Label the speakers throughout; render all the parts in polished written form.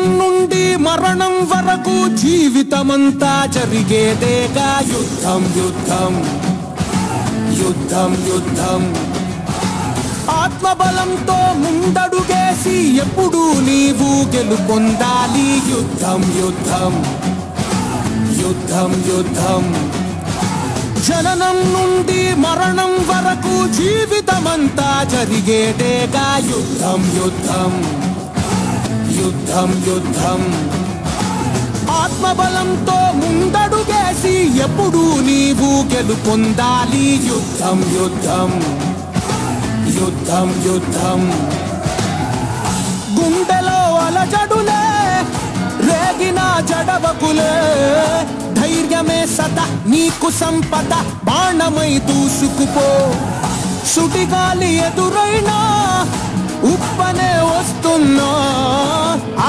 Speaker 1: జననం నుండి మరణం వరకు జీవితమంతా జరిగేదేగా యుద్ధం యుద్ధం యుద్ధం యుద్ధం ఆత్మబలంతో ముందడుగేసి ఎప్పుడు నీవు గెలుపొందాలి యుద్ధం యుద్ధం యుద్ధం యుద్ధం జననం నుండి మరణం వరకు జీవితమంతా జరిగేదేగా యుద్ధం యుద్ధం యుద్ధం యుద్ధం ఆత్మబలంతో ముందడుగేసి ఎప్పుడు నీవు గెలుపొందాలి యుద్ధం యుద్ధం యుద్ధం యుద్ధం గుండెలో అలజడులే రేగిన జడవకులే ధైర్యమే సదా నీకు సంపద బాణమై దూసుకుపో సుడిగాలి ఎదురైనా ఉప్పనే వస్తున్నా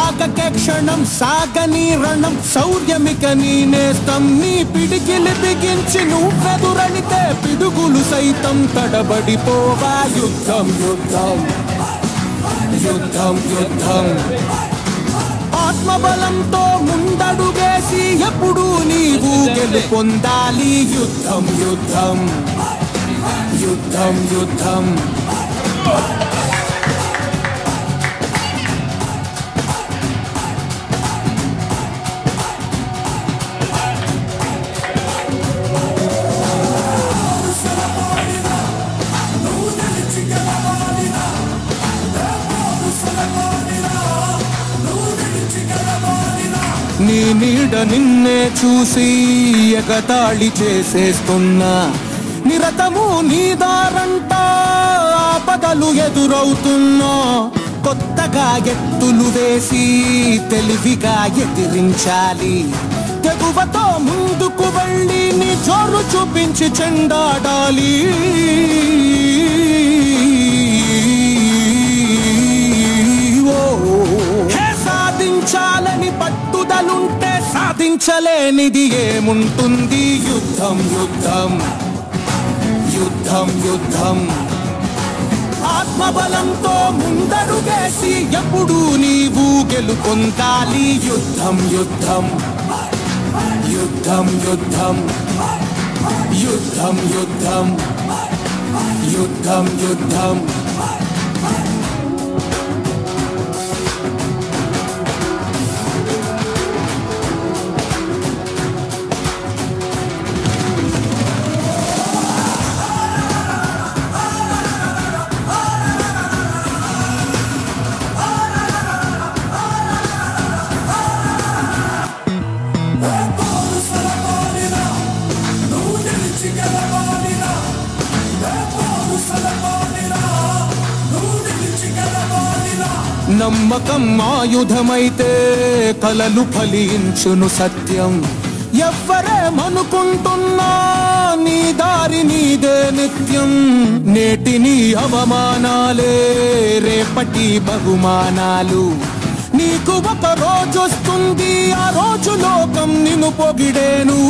Speaker 1: ఆగకే క్షణం సాగని రణం శౌర్యమిక నీ నేస్తం నీ పిడికిలి బిగించి నువ్వెదురనితే పిడుగులు సైతం తడబడిపోవా యుద్ధం యుద్ధం యుద్ధం యుద్ధం ఆత్మబలంతో ముందడుగేసి ఎప్పుడు నీవు గెలుపొందాలి యుద్ధం యుద్ధం యుద్ధం యుద్ధం నీ నీడ నిన్నే చూసి ఎగతాళి చేసేస్తున్నా నిరతము నీ దారంట ఆపదలు ఎదురవుతున్నా కొత్తగా ఎత్తులు వేసి తెలివిగా ఎదిరించాలి తెగువతో ముందుకు వెళ్ళి నీ జోరు చూపించి చెండాడాలి సాధించాలని పట్టుదలుంటే సాధించలేనిది ఏముంటుంది యుద్ధం యుద్ధం యుద్ధం యుద్ధం ఆత్మబలంతో ముందడుగేసి ఎప్పుడు నీవు గెలుపొందాలి యుద్ధం యుద్ధం యుద్ధం యుద్ధం యుద్ధం యుద్ధం యుద్ధం యుద్ధం నమ్మకం ఆయుధమైతే కలలు ఫలించును సత్యం ఎవ్వరేమనుకుంటున్నా నీ దారి నీదే నిత్యం నేటిని అవమానాలే రేపటి బహుమానాలు నీకు ఒక రోజు వస్తుంది ఆ రోజు లోకం నిన్ను పొగిడేను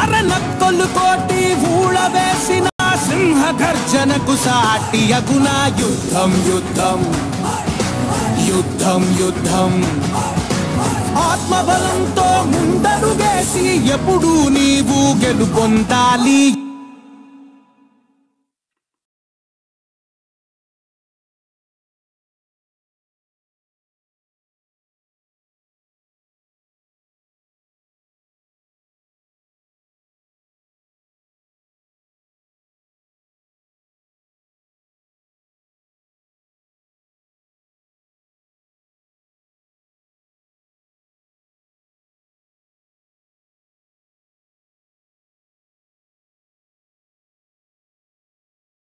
Speaker 1: అరనక్కలు కోటి ఊళ వేసిన సింహ గర్జనకు సాటి అగునా యుద్ధం యుద్ధం యుద్ధం యుద్ధం ఆత్మబలంతో ముందడుగేసి ఎప్పుడు నీవు గెలుపొందాలి